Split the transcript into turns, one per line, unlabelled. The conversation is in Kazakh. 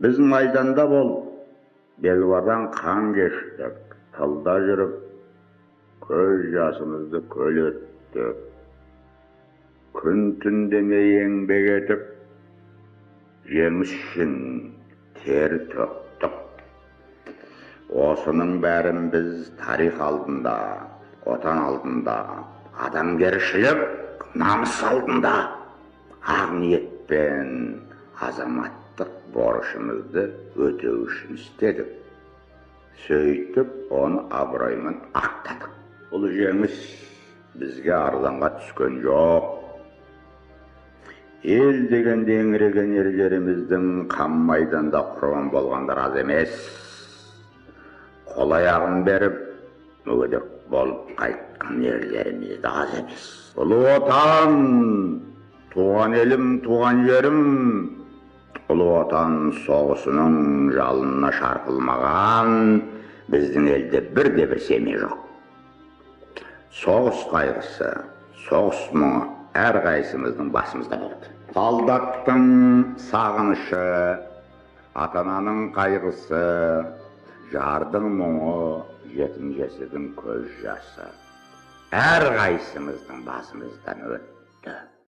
Biz maydanda bol, belvadan kan geçtik, tılda жүріп, көз жасымызды көл өттік. Күн түн демей еңбек етіп, жеңіс үшін тер төктік. Осының бәрін біз тарих алдында, отан алдында, адамгершілік, намыс алдында ақ ниетпен азаматтық борышымызды өтеу үшін істедік. Сөйтіп, оны абыроймен ақтадық. Бұл жеңіс бізге арзанға түскен жоқ. Ел дегенде еңіреген ерлеріміздің қан майданда құрбан болғандар аз емес. Қол аяғын беріп, мүгедек болып қайтқан ерлеріміз де аз емес. Ұлы отан, туған елім, туған жерім, ұлы отан соғысының жалынына шарпылмаған біздің елде бірде-бір семей жоқ. Соғыс қайғысы, соғыс мұңы әрқайсымыздың басымызда болды. Солдаттың сағынышы, ата-ананың қайғысы, жардың мұңы, жетім жесірдің көз жасы әрқайсымыздың басымыздан өтті.